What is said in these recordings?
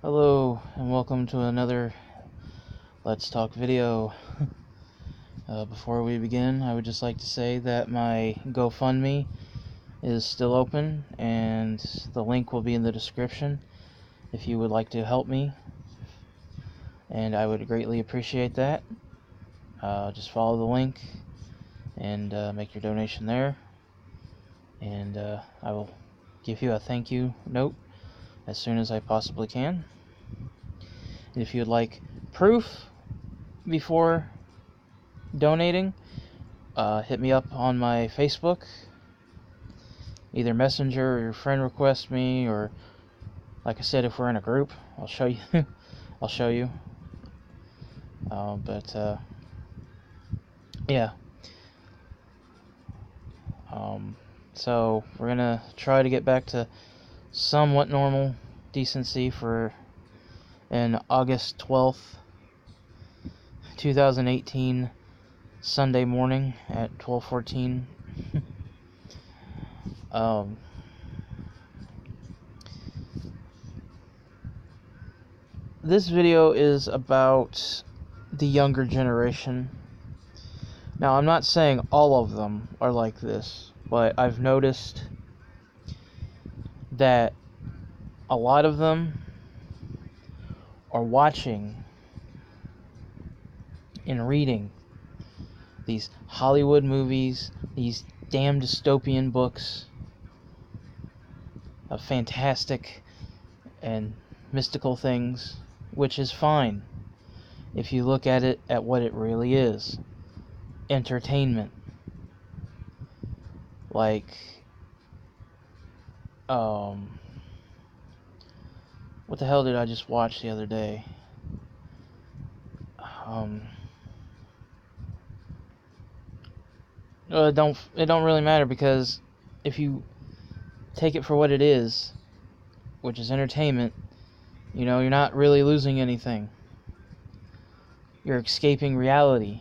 Hello and welcome to another Let's Talk video. Before we begin, I would just like to say that my GoFundMe is still open and the link will be in the description if you would like to help me, and I would greatly appreciate that. Just follow the link and make your donation there, and I will give you a thank you note as soon as I possibly can. And if you would like proof before donating, hit me up on my Facebook, either Messenger or your friend request me, or like I said, if we're in a group, I'll show you. I'll show you. Yeah. So we're gonna try to get back to somewhat normal decency for an August 12th, 2018 Sunday morning at 12:14. This video is about the younger generation. Now, I'm not saying all of them are like this, but I've noticed that a lot of them are watching and reading these Hollywood movies, these damn dystopian books of fantastic and mystical things, which is fine if you look at it at what it really is. Entertainment. Like, what the hell did I just watch the other day? It don't really matter, because if you take it for what it is, which is entertainment, you know, you're not really losing anything. You're escaping reality,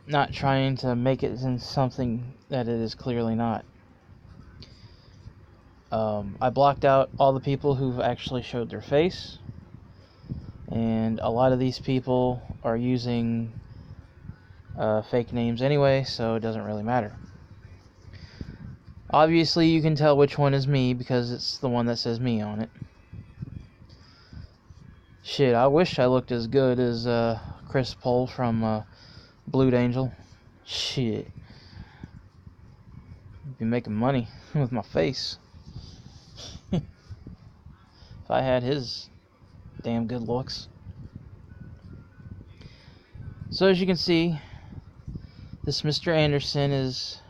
not trying to make it into something that it is clearly not. I blocked out all the people who've actually showed their face, and a lot of these people are using fake names anyway, so it doesn't really matter. Obviously, you can tell which one is me because it's the one that says me on it. Shit, I wish I looked as good as Chris Pohl from Blue Angel. Shit. I'd be making money with my face. If I had his damn good looks. So as you can see, this Mr. Anderson is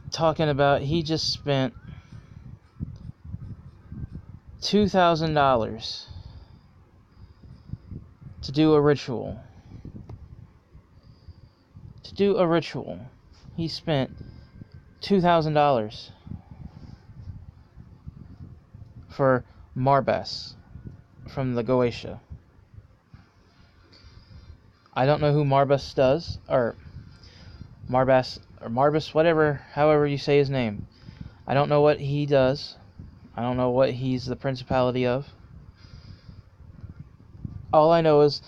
talking about he just spent $2,000 to do a ritual. He spent $2,000 for Marbas from the Goetia. I don't know who Marbas does, or Marbas, whatever, however you say his name. I don't know what he does. I don't know what he's the principality of. All I know is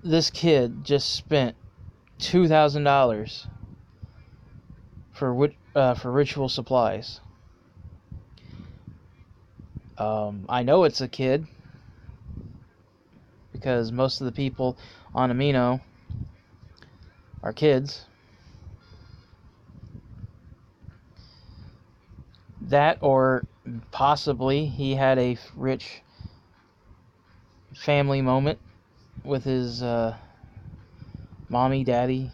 this kid just spent $2,000 for ritual supplies. I know it's a kid because most of the people on Amino are kids. That, or possibly he had a rich family moment with his mommy, daddy,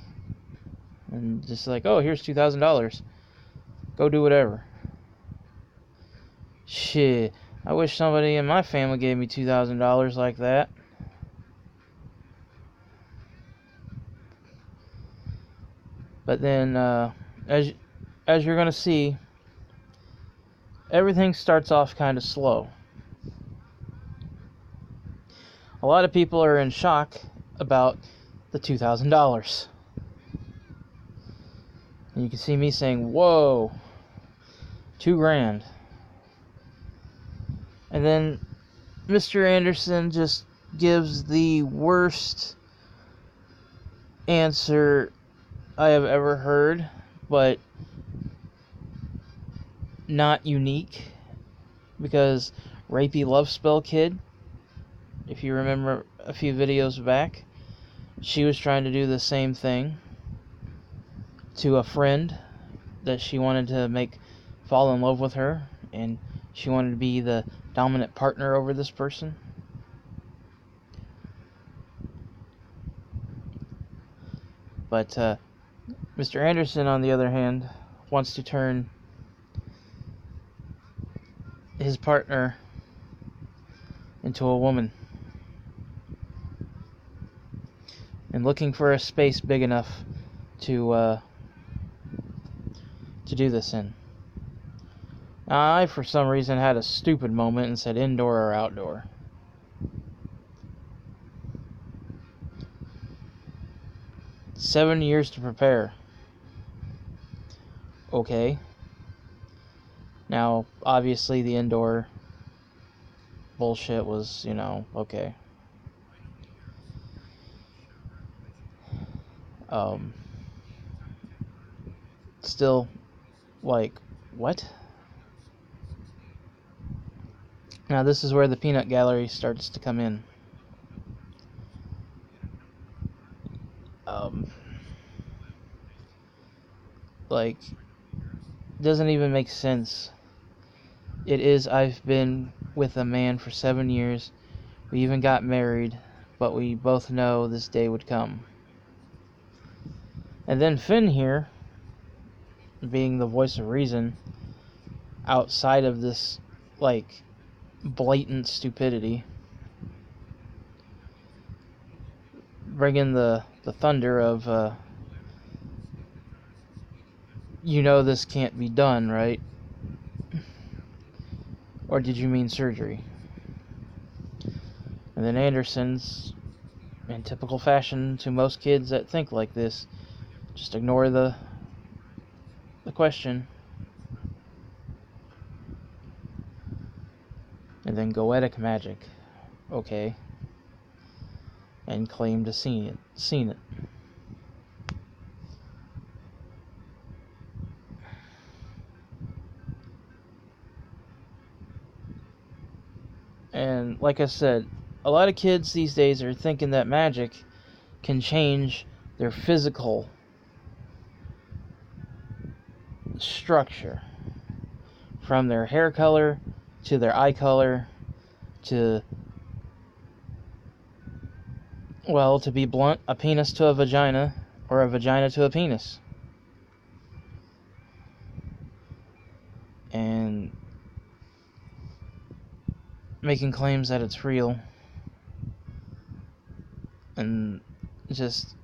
and just like, oh, here's $2,000. Go do whatever. Shit, I wish somebody in my family gave me $2,000 like that. But then, as you're gonna see, everything starts off kind of slow. A lot of people are in shock about the $2,000. And you can see me saying, whoa, $2,000. And then Mr. Anderson just gives the worst answer I have ever heard, but not unique, because Rapey Love Spell Kid, if you remember a few videos back, she was trying to do the same thing to a friend that she wanted to make fall in love with her, and she wanted to be the dominant partner over this person. But Mr. Anderson, on the other hand, wants to turn his partner into a woman, and looking for a space big enough to do this in. I, for some reason, had a stupid moment and said indoor or outdoor. "7 years to prepare." Okay. Now, obviously, the indoor bullshit was, okay. Still, like, what? Now, this is where the peanut gallery starts to come in. Like, doesn't even make sense. It is, I've been with a man for 7 years. We even got married, but we both know this day would come. And then Finn here, being the voice of reason, outside of this, like, blatant stupidity, bringing the thunder of, this can't be done, right? Or did you mean surgery? And then Anderson's, in typical fashion to most kids that think like this, just ignore the question. And then goetic magic. Okay. And claim to seen it. And like I said, a lot of kids these days are thinking that magic can change their physical structure, from their hair color to their eye color to, well, to be blunt, a penis to a vagina, or a vagina to a penis. And making claims that it's real, and just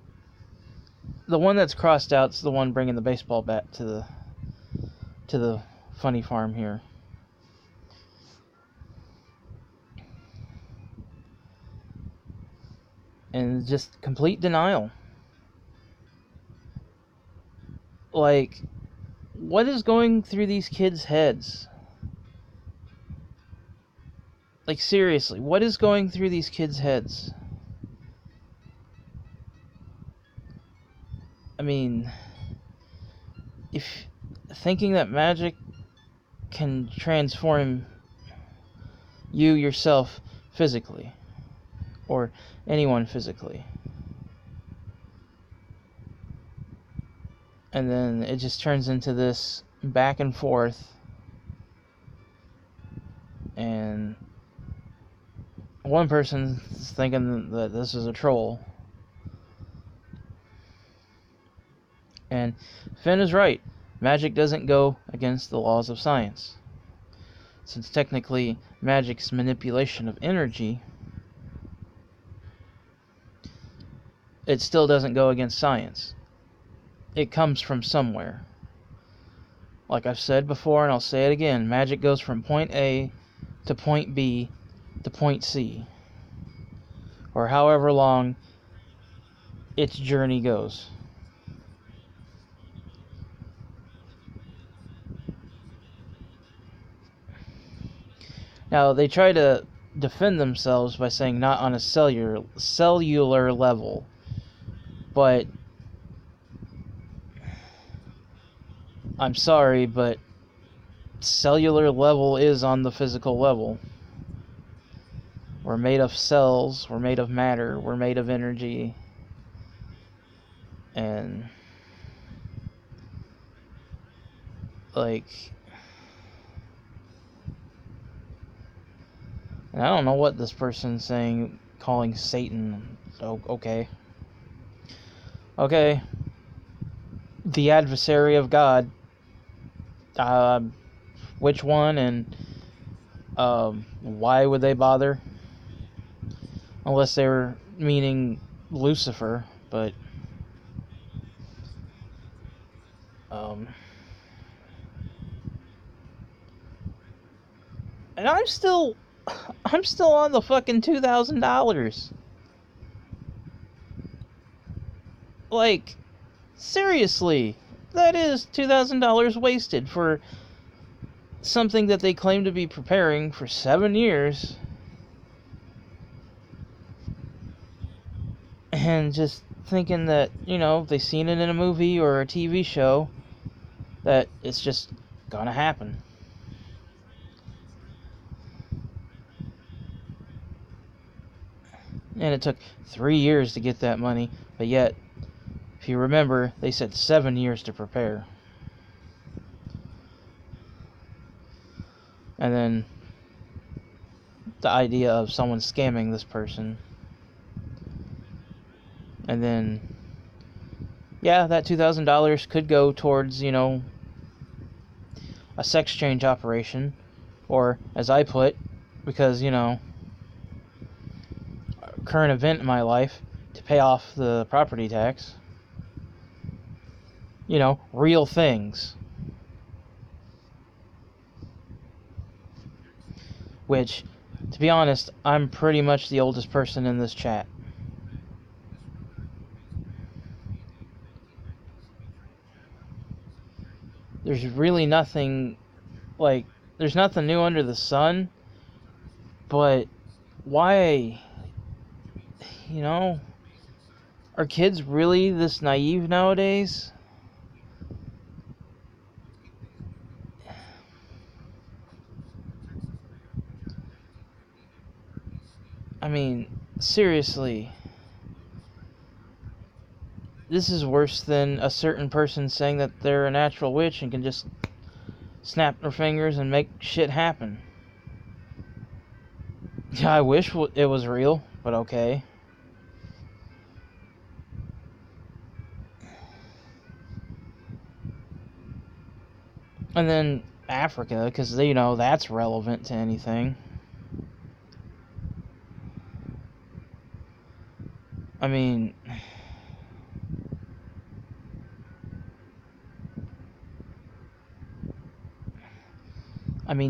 the one that's crossed out's the one bringing the baseball bat to the funny farm here. And just complete denial. Like, what is going through these kids' heads? Like, seriously, what is going through these kids' heads? I mean, if thinking that magic can transform you yourself physically, or anyone physically, and then it just turns into this back and forth, and one person's thinking that this is a troll. And Finn is right. Magic doesn't go against the laws of science. Since technically magic's manipulation of energy, it still doesn't go against science. It comes from somewhere. Like I've said before, and I'll say it again, magic goes from point A to point B to point C, or however long its journey goes. Now, they try to defend themselves by saying not on a cellular level, but I'm sorry, but cellular level is on the physical level. We're made of cells, we're made of matter, we're made of energy, and like, and I don't know what this person's saying, calling Satan. Oh, okay. Okay. The adversary of God. Which one, and why would they bother? Unless they were meaning Lucifer, but and I'm still on the fucking $2,000. Like, seriously, that is $2,000 wasted for something that they claim to be preparing for 7 years. And just thinking that, you know, they've seen it in a movie or a TV show, that it's just gonna happen. And it took 3 years to get that money, but yet, if you remember, they said 7 years to prepare. And then the idea of someone scamming this person. And then, yeah, that $2,000 could go towards, you know, a sex change operation. Or, as I put, because, you know, current event in my life, to pay off the property tax. You know, real things. Which, to be honest, I'm pretty much the oldest person in this chat. There's really nothing, like, there's nothing new under the sun, but why, you know, are kids really this naive nowadays? I mean, seriously. This is worse than a certain person saying that they're a natural witch and can just snap their fingers and make shit happen. Yeah, I wish it was real, but okay. And then Africa, because, you know, that's relevant to anything. I mean,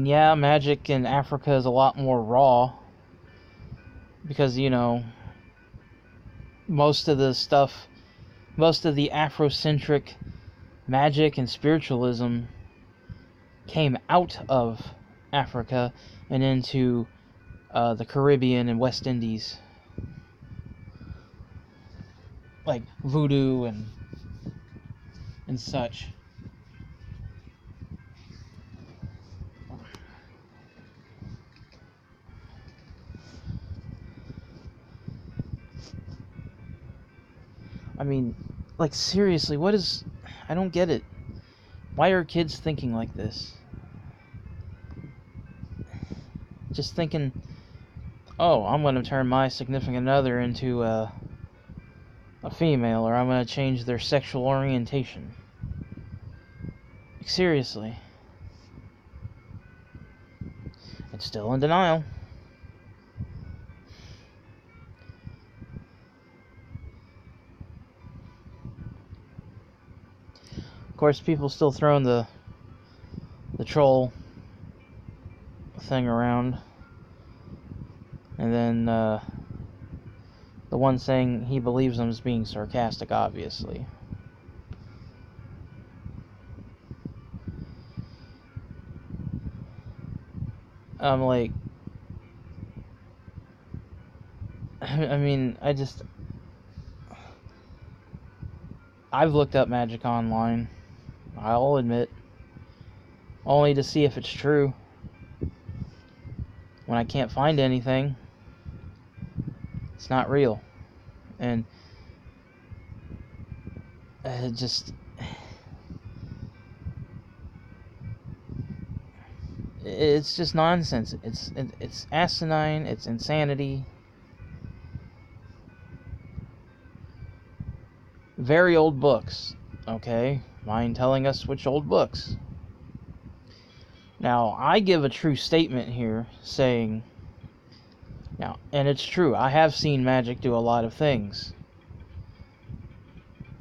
yeah, magic in Africa is a lot more raw. Because, you know, most of the Afrocentric magic and spiritualism came out of Africa and into the Caribbean and West Indies. Like voodoo and such. I mean, like, seriously, I don't get it. Why are kids thinking like this? Just thinking, oh, I'm going to turn my significant other into a female, or I'm going to change their sexual orientation. Like, seriously. It's still in denial. Of course, people still throwing the troll thing around. And then the one saying he believes him is being sarcastic, obviously. I'm like, I mean, I've looked up Magick online, I'll admit, only to see if it's true. When I can't find anything, it's not real. And it's just nonsense. It's asinine, it's insanity. Very old books, okay? Mind telling us which old books? Now, I give a true statement here, saying, now, and it's true, I have seen Magick do a lot of things.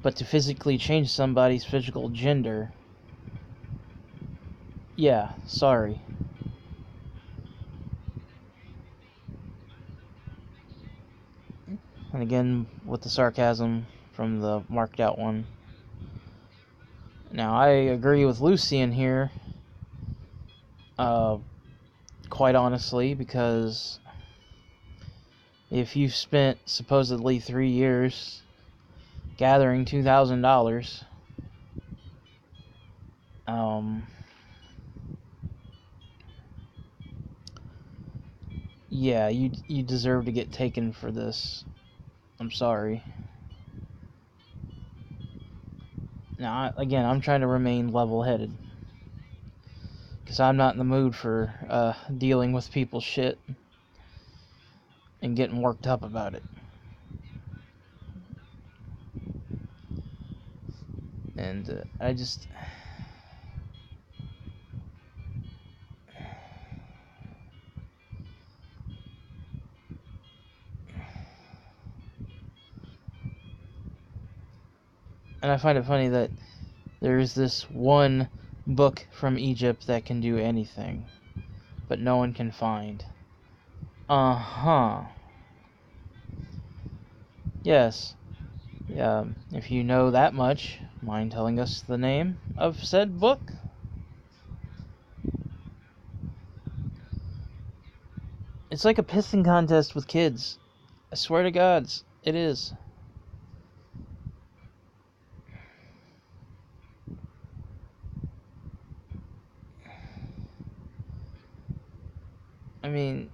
But to physically change somebody's physical gender, yeah, sorry. And again, with the sarcasm from the marked out one. Now, I agree with Lucian here, quite honestly, because if you've spent supposedly 3 years gathering $2,000, yeah, you deserve to get taken for this. I'm sorry. Now, again, I'm trying to remain level-headed, because I'm not in the mood for dealing with people's shit and getting worked up about it. And I find it funny that there's this one book from Egypt that can do anything, but no one can find. Yes. Yeah, if you know that much, mind telling us the name of said book? It's like a pissing contest with kids. I swear to gods, it is. I mean,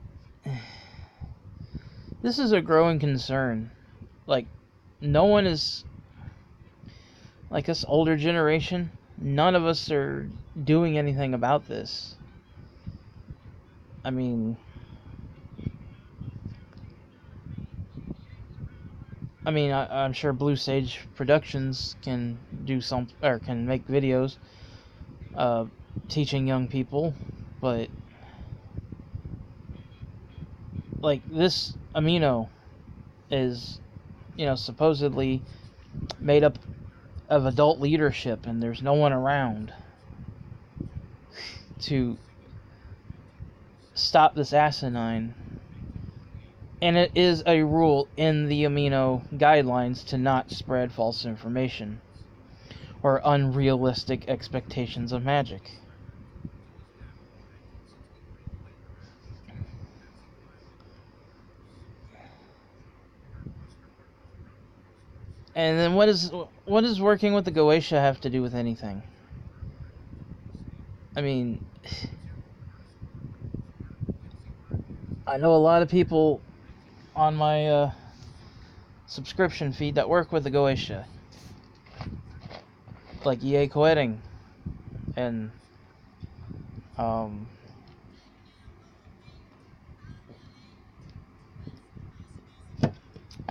this is a growing concern. Like, no one is, like us older generation, none of us are doing anything about this. I mean, I'm sure Blue Sage Productions can do can make videos teaching young people, but like this amino is, supposedly made up of adult leadership, and there's no one around to stop this asinine. And it is a rule in the amino guidelines to not spread false information or unrealistic expectations of magic. And then what does working with the Goetia have to do with anything? I mean, I know a lot of people on my subscription feed that work with the Goetia, like EA Coeting and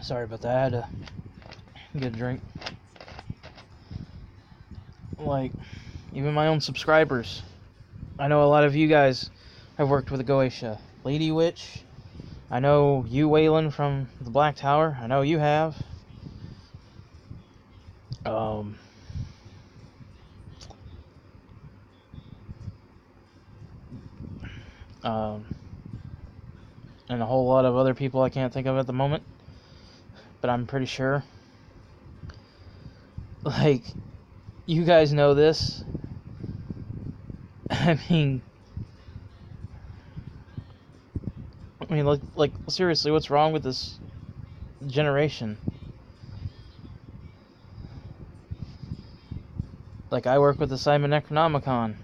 sorry about that, I had to get a drink. Like, even my own subscribers, I know a lot of you guys have worked with the Goetia. Lady Witch, I know you, Waylon, from the Black Tower. I know you have. And a whole lot of other people I can't think of at the moment, but I'm pretty sure. Like, you guys know this. I mean, I mean, like seriously, what's wrong with this generation? Like, I work with the Simon Necronomicon,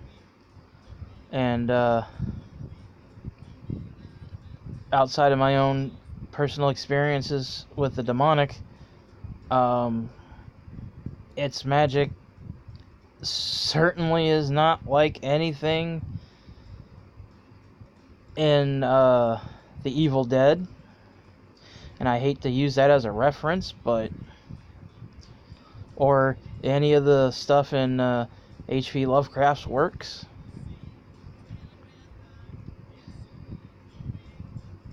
and outside of my own personal experiences with the demonic, its magic certainly is not like anything in The Evil Dead, and I hate to use that as a reference, but or any of the stuff in H.P. Lovecraft's works.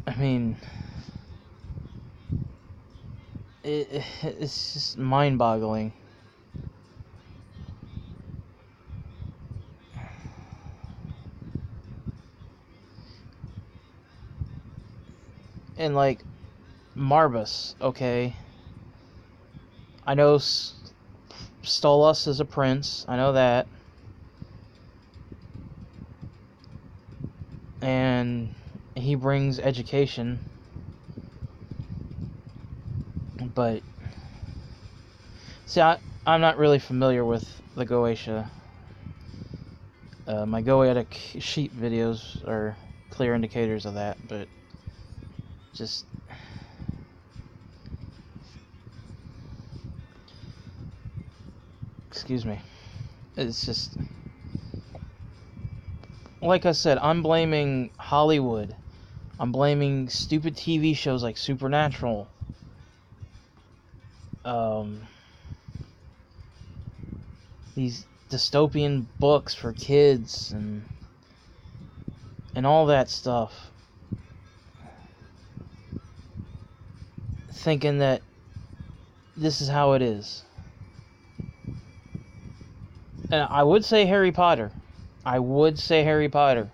I mean, it's just mind-boggling. And like Marbus, okay, I know Stolas is a prince, I know that, and he brings education, but see, I'm not really familiar with the Goetia. My Goetic sheep videos are clear indicators of that, but just excuse me, it's just, like I said, I'm blaming Hollywood. I'm blaming stupid TV shows like Supernatural. These dystopian books for kids and all that stuff. Thinking that this is how it is. And I would say Harry Potter. I would say Harry Potter.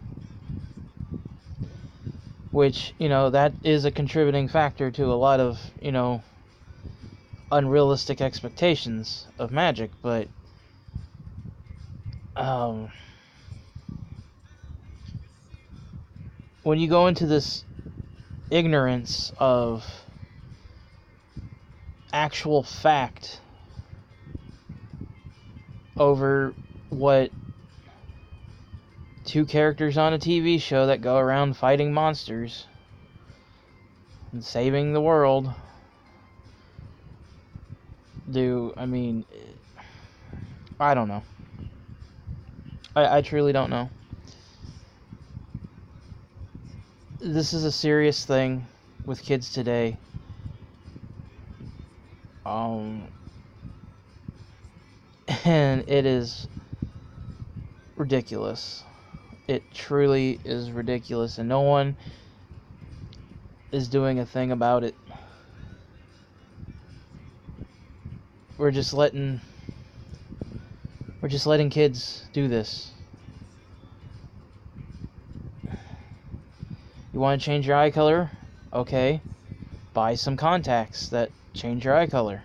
Which, you know, that is a contributing factor to a lot of, you know, unrealistic expectations of magic, but when you go into this ignorance of actual fact over what two characters on a TV show that go around fighting monsters and saving the world do, I mean, I don't know. I truly don't know. This is a serious thing with kids today. And it is ridiculous. It truly is ridiculous, and no one is doing a thing about it. We're just letting kids do this. You want to change your eye color? Okay. Buy some contacts that change your eye color.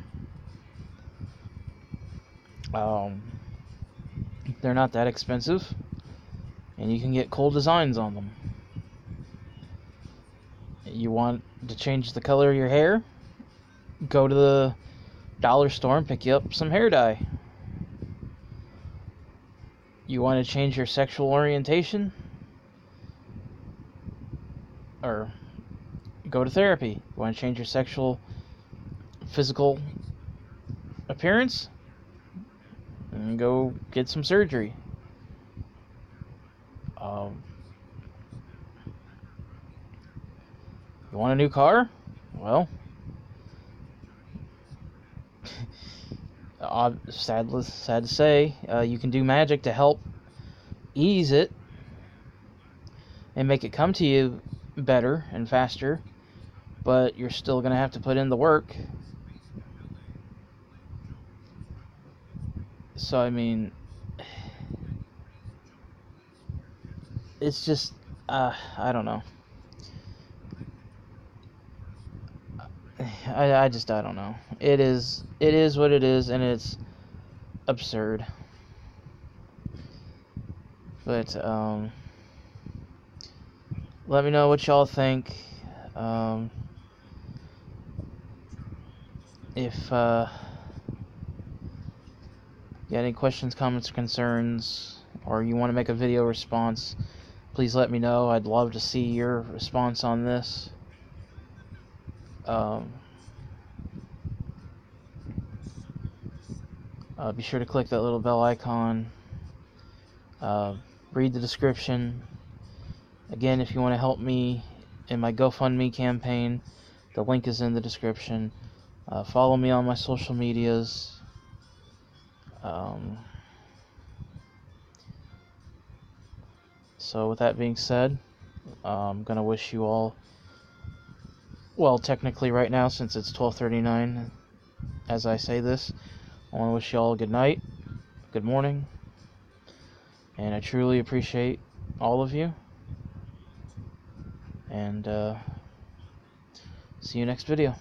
They're not that expensive, and you can get cool designs on them. You want to change the color of your hair? Go to the dollar store and pick you up some hair dye. You want to change your sexual orientation? Or go to therapy. You want to change your physical appearance? And go get some surgery. You want a new car? Well, sad to say, you can do magic to help ease it and make it come to you better and faster, but you're still going to have to put in the work. So, I mean, it's just, I don't know. I don't know. It is what it is, and it's absurd. But, let me know what y'all think. If you got any questions, comments, or concerns, or you want to make a video response, please let me know. I'd love to see your response on this. Be sure to click that little bell icon. Read the description. Again, if you want to help me in my GoFundMe campaign, the link is in the description. Follow me on my social medias. So with that being said, I'm going to wish you all, well, technically right now, since it's 12:39 as I say this, I want to wish you all a good night, good morning, and I truly appreciate all of you, and see you next video.